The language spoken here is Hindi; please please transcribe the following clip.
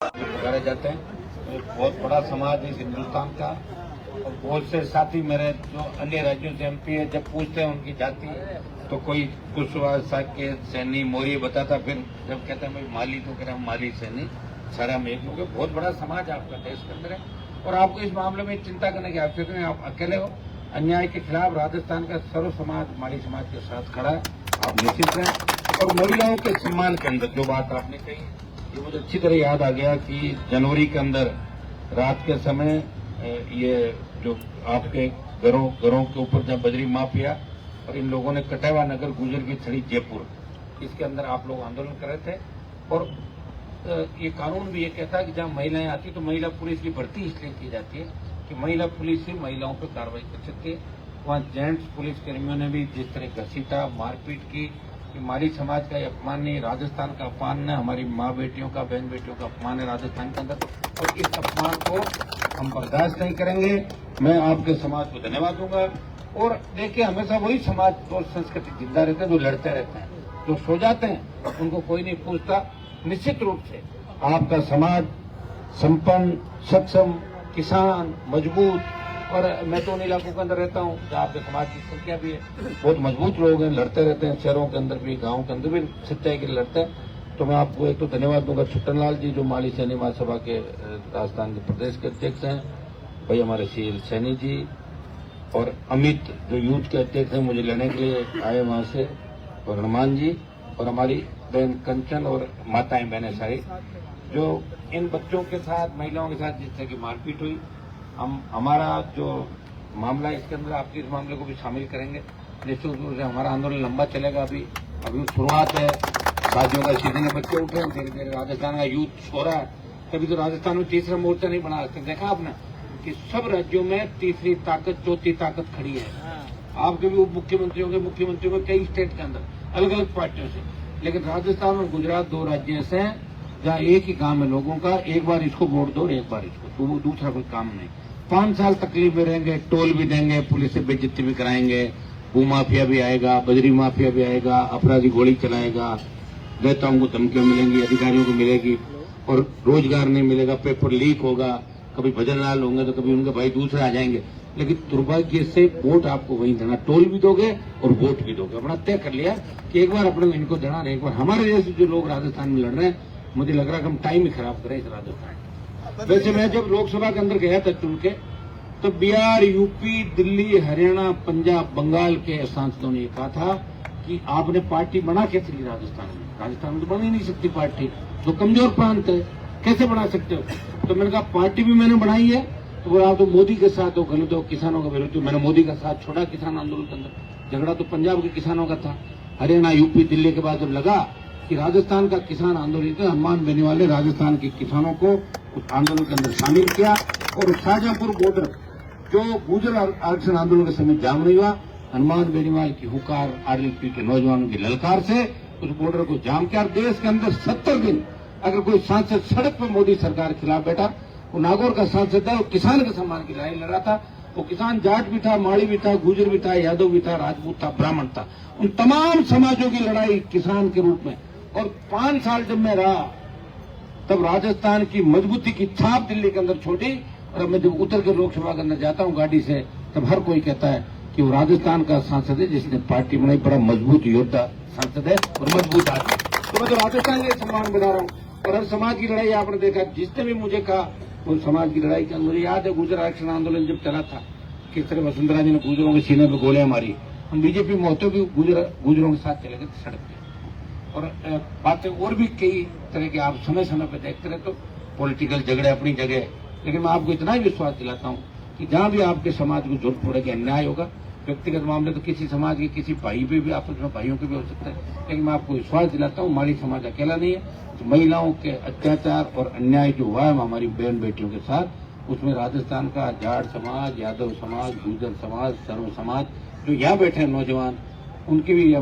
पुकारे जाते हैं। एक बहुत बड़ा समाज है इस हिंदुस्तान का और बहुत से साथी मेरे जो अन्य राज्यों से एमपी है, जब पूछते हैं उनकी जाति तो कोई कुशवाहा साकेत सैनी मौर्य बताता, फिर जब कहते हैं भाई माली तो कह रहे हैं माली सैनी सारा में, क्योंकि बहुत बड़ा समाज आपका देश के अंदर है और आपको इस मामले में चिंता करने की आवश्यकता नहीं। आप अकेले हो। अन्याय के खिलाफ राजस्थान का सर्व समाज माली समाज के साथ खड़ा है, आप निश्चित रहें। और महिलाओं के सम्मान के अंदर जो बात आपने कही, ये मुझे अच्छी तरह याद आ गया कि जनवरी के अंदर रात के समय ये जो आपके घरों के ऊपर जब बजरी माफिया और इन लोगों ने कटेवा नगर गुजर की छड़ी जयपुर, इसके अंदर आप लोग आंदोलन कर रहे थे और ये कानून भी ये कहता है कि जहां महिलाएं आती तो महिला पुलिस की भर्ती इसलिए की जाती है कि महिला पुलिस ही महिलाओं पर कार्रवाई कर सकती है। वहां जेंट्स पुलिस कर्मियों ने भी जिस तरह घसीटा मारपीट की, हमारी समाज का अपमान नहीं, राजस्थान का अपमान है, हमारी माँ बेटियों का बहन बेटियों का अपमान है राजस्थान के अंदर, और इस अपमान को हम बर्दाश्त नहीं करेंगे। मैं आपके समाज को धन्यवाद दूंगा। और देखिए, हमेशा वही समाज और संस्कृति जिंदा रहते हैं जो लड़ते रहते हैं, जो सो जाते हैं उनको कोई नहीं पूछता। निश्चित रूप से आपका समाज संपन्न, सक्षम, किसान, मजबूत, और मैं तो उन इलाकों के अंदर रहता हूँ जहाँ आपके समाज की संख्या भी है, बहुत मजबूत लोग हैं, लड़ते रहते हैं, शहरों के अंदर भी गाँव के अंदर भी सच्चाई के लिए लड़ते हैं। तो मैं आपको एक तो धन्यवाद दूंगा छुट्टन लाल जी जो माली सैनी महासभा के राजस्थान के प्रदेश के अध्यक्ष हैं, भाई हमारे सीएल सैनी जी और अमित जो यूथ के अध्यक्ष हैं, मुझे लेने के लिए आए वहां से, और हनुमान जी और हमारी बहन कंचन और माताएं बहनें सारी, जो इन बच्चों के साथ महिलाओं के साथ जिस तरह की मारपीट हुई, हमारा जो मामला है इसके अंदर आपके इस मामले को भी शामिल करेंगे। निश्चित रूप से हमारा आंदोलन लंबा चलेगा। अभी शुरुआत है, शादियों का सीजन है, बच्चे उठे हैं, धीरे धीरे राजस्थान का यूथ सो रहा है। तभी तो राजस्थान में तीसरा मोर्चा नहीं बना सकते। देखा आपने कि सब राज्यों में तीसरी ताकत चौथी ताकत खड़ी है। आपके भी उप मुख्यमंत्रियों के कई स्टेट के अंदर अलग अलग पार्टियों से, लेकिन राजस्थान और गुजरात दो राज्य ऐसे हैं जहाँ एक ही काम है लोगों का, एक बार इसको वोट दो और एक बार इसको, तो वो दूसरा कोई काम नहीं। 5 साल तकलीफ में रहेंगे, टोल भी देंगे, पुलिस से बेइज्जती भी कराएंगे, भू माफिया भी आएगा, बजरी माफिया भी आएगा, अपराधी गोली चलाएगा, नेताओं को धमकियां मिलेंगी, अधिकारियों को मिलेगी और रोजगार नहीं मिलेगा, पेपर लीक होगा, कभी भजन लाल होंगे तो कभी उनके भाई दूसरे आ जाएंगे। लेकिन दुर्भाग्य से वोट आपको वहीं देना, टोल भी दोगे और वोट भी दोगे। अपना तय कर लिया कि एक बार अपने इनको देना, एक बार हमारे जैसे जो लोग राजस्थान में लड़ रहे हैं, मुझे लग रहा है कि हम टाइम ही खराब करें इस राजस्थान। वैसे मैं जब लोकसभा के अंदर गया था चुन के, तो बिहार, यूपी, दिल्ली, हरियाणा, पंजाब, बंगाल के सांसदों ने कहा था कि आपने पार्टी बना कैसे ली राजस्थान में? राजस्थान में तो बन ही नहीं सकती पार्टी, तो कमजोर प्रांत है, कैसे बना सकते हो? तो मैंने कहा पार्टी भी मैंने बनाई है, तो बोला तो मोदी के साथ हो, गलत हो, किसानों का विरोधी। मैंने मोदी का साथ छोड़ा किसान आंदोलन के अंदर। झगड़ा तो पंजाब के किसानों का था। हरियाणा, यूपी, दिल्ली के बाद जब लगा कि राजस्थान का किसान आंदोलन, हनुमान बेनीवाल ने राजस्थान के किसानों को उस आंदोलन के अंदर शामिल किया और शाहजहांपुर बॉर्डर जो गुजर आरक्षण आंदोलन के समय जाम नहीं हुआ, हनुमान बेनीवाल की हुकार, आरएलपी के नौजवानों की ललकार से उस बॉर्डर को जाम किया। देश के अंदर 70 दिन अगर कोई सांसद सड़क पर मोदी सरकार के खिलाफ बैठा, वो नागौर का सांसद है, वो किसान के सम्मान की लड़ाई लड़ रहा था। वो किसान जाट भी था, माड़ी भी था, गुजर भी था, यादव भी था, राजपूत था, ब्राह्मण था, उन तमाम समाजों की लड़ाई किसान के रूप में। और 5 साल जब मैं रहा तब राजस्थान की मजबूती की छाप दिल्ली के अंदर छोड़ी। और अब मैं जब उतर के लोकसभा के अंदर जाता हूं गाड़ी से, तब हर कोई कहता है कि वो राजस्थान का सांसद है जिसने पार्टी बनाई, बड़ा मजबूत योद्धा सांसद है और मजबूत आदमी। तो मैं तो राजस्थान के सम्मान बना रहा हूँ। और हर समाज की लड़ाई आपने देखा, जिसने भी मुझे कहा उन समाज की लड़ाई का। मुझे याद है गुजर आरक्षण आंदोलन जब चला था, किस तरह वसुंधरा जी ने गुजरों के सीने पर गोलियां मारी। हम बीजेपी में होते भी गुजरों के साथ चले गए सड़क पे। और बातें और भी कई तरह के आप समय समय पर देखते रहे, तो पॉलिटिकल झगड़े अपनी जगह। लेकिन मैं आपको इतना ही विश्वास दिलाता हूँ कि जहां भी आपके समाज को जरूरत पड़ेगी, अन्याय होगा, व्यक्तिगत मामले तो किसी समाज के किसी भाई पे भी आपस में भाइयों के भी हो सकता है, लेकिन मैं आपको विश्वास दिलाता हूँ माली समाज अकेला नहीं है। तो महिलाओं के अत्याचार और अन्याय जो हुआ है हमारी बहन बेटियों के साथ, उसमें राजस्थान का जाट समाज, यादव समाज, गुर्जर समाज, सर्व समाज जो यहाँ बैठे हैं नौजवान, उनकी भी